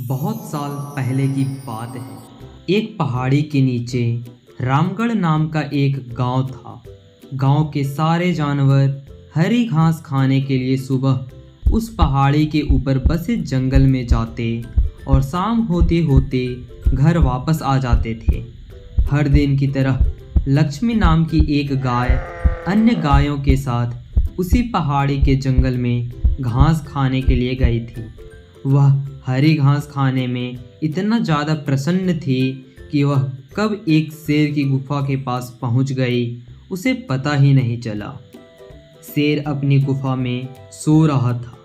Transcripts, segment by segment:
बहुत साल पहले की बात है। एक पहाड़ी के नीचे रामगढ़ नाम का एक गांव था। गांव के सारे जानवर हरी घास खाने के लिए सुबह उस पहाड़ी के ऊपर बसे जंगल में जाते और शाम होते होते घर वापस आ जाते थे। हर दिन की तरह लक्ष्मी नाम की एक गाय अन्य गायों के साथ उसी पहाड़ी के जंगल में घास खाने के लिए गई थी। वह हरी घास खाने में इतना ज़्यादा प्रसन्न थी कि वह कब एक शेर की गुफा के पास पहुंच गई उसे पता ही नहीं चला। शेर अपनी गुफा में सो रहा था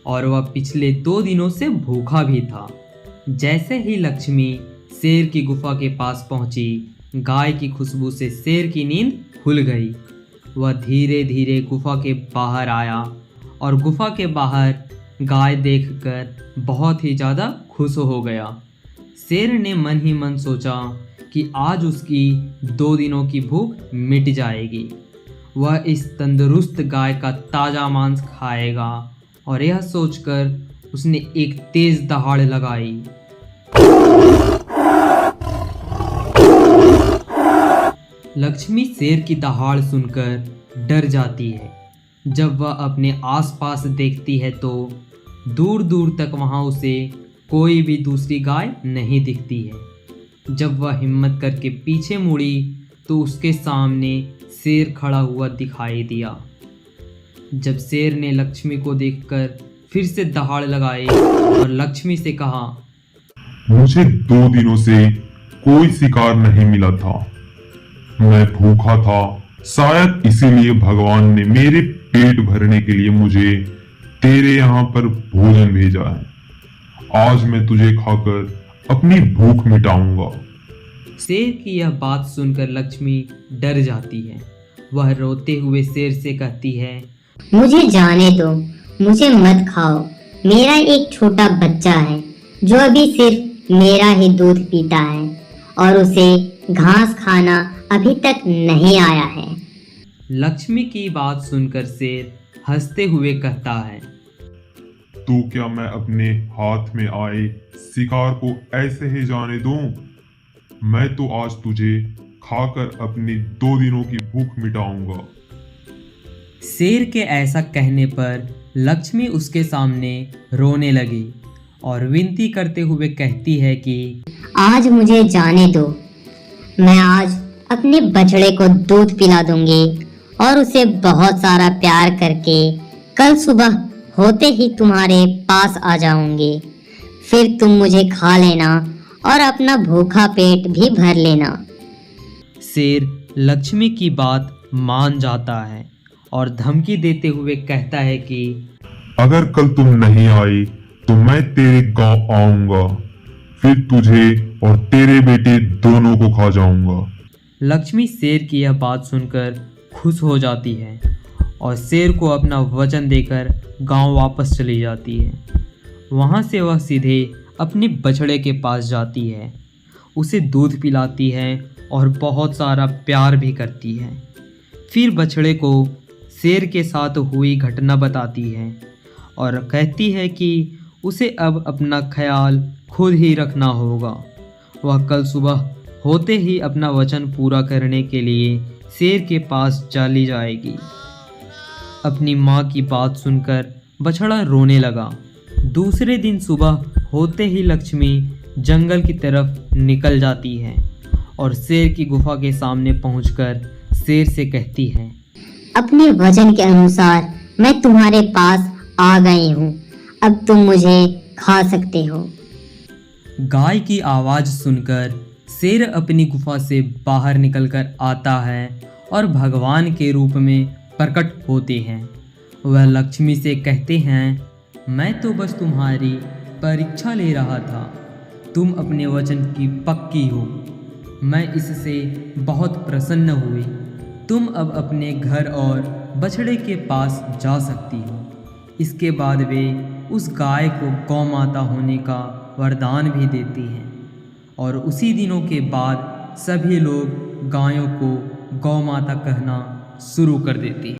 और वह पिछले 2 दिनों से भूखा भी था। जैसे ही लक्ष्मी शेर की गुफा के पास पहुंची, गाय की खुशबू से शेर की नींद खुल गई। वह धीरे धीरे गुफा के बाहर आया और गुफा के बाहर गाय देखकर बहुत ही ज़्यादा खुश हो गया। शेर ने मन ही मन सोचा कि आज उसकी 2 दिनों की भूख मिट जाएगी। वह इस तंदुरुस्त गाय का ताज़ा मांस खाएगा और यह सोचकर उसने एक तेज दहाड़ लगाई। लक्ष्मी शेर की दहाड़ सुनकर डर जाती है। जब वह अपने आसपास देखती है तो दूर दूर तक वहाँ उसे कोई भी दूसरी गाय नहीं दिखती है। जब वह हिम्मत करके पीछे मुड़ी तो उसके सामने शेर खड़ा हुआ दिखाई दिया। जब शेर ने लक्ष्मी को देखकर फिर से दहाड़ लगाई और लक्ष्मी से कहा, मुझे 2 दिनों से कोई शिकार नहीं मिला था। मैं भूखा था, शायद इसीलिए भगवान ने मेरे पेट भरने के लिए मुझे तेरे यहाँ पर भोजन भेजा है। आज मैं तुझे खाकर अपनी भूख मिटाऊंगा। शेर की यह बात सुनकर लक्ष्मी डर जाती है। वह रोते हुए शेर से कहती है, मुझे जाने दो, मुझे मत खाओ। मेरा एक छोटा बच्चा है जो अभी सिर्फ मेरा ही दूध पीता है और उसे घास खाना अभी तक नहीं आया है। लक्ष्मी की बात सुनकर शेर हंसते हुए कहता है, तो क्या मैं अपने हाथ में आए शिकार को ऐसे ही जाने दूं? मैं तो आज तुझे खाकर अपनी 2 दिनों की भूख मिटाऊंगा। शेर के ऐसा कहने पर लक्ष्मी उसके सामने रोने लगी और विनती करते हुए कहती है कि आज मुझे जाने दो। मैं आज अपने बछड़े को दूध पिला दूंगी और उसे बहुत सारा प्यार करके कल सुबह होते ही तुम्हारे पास आ जाऊंगी। फिर तुम मुझे खा लेना और अपना भूखा पेट भी भर लेना। शेर लक्ष्मी की बात मान जाता है और धमकी देते हुए कहता है कि अगर कल तुम नहीं आई तो मैं तेरे गांव आऊंगा, फिर तुझे और तेरे बेटे दोनों को खा जाऊंगा। लक्ष्मी शेर की यह बात सुनकर खुश हो जाती है और शेर को अपना वचन देकर गांव वापस चली जाती है। वहां से वह सीधे अपने बछड़े के पास जाती है, उसे दूध पिलाती है और बहुत सारा प्यार भी करती है। फिर बछड़े को शेर के साथ हुई घटना बताती है और कहती है कि उसे अब अपना ख्याल खुद ही रखना होगा। वह कल सुबह होते ही अपना वचन पूरा करने के लिए शेर के पास चली जाएगी। अपनी माँ की बात सुनकर बछड़ा रोने लगा। दूसरे दिन सुबह होते ही लक्ष्मी जंगल की तरफ निकल जाती है और शेर की गुफा के सामने पहुंचकर शेर से कहती है, अपने वचन के अनुसार मैं तुम्हारे पास आ गई हूँ। अब तुम मुझे खा सकते हो। गाय की आवाज़ सुनकर शेर अपनी गुफा से बाहर निकलकर आता है और भगवान के रूप में प्रकट होते हैं। वह लक्ष्मी से कहते हैं, मैं तो बस तुम्हारी परीक्षा ले रहा था। तुम अपने वचन की पक्की हो। मैं इससे बहुत प्रसन्न हुई। तुम अब अपने घर और बछड़े के पास जा सकती हो। इसके बाद वे उस गाय को गौ माता होने का वरदान भी देती हैं और उसी दिनों के बाद सभी लोग गायों को गौ माता कहना शुरू कर देती हैं।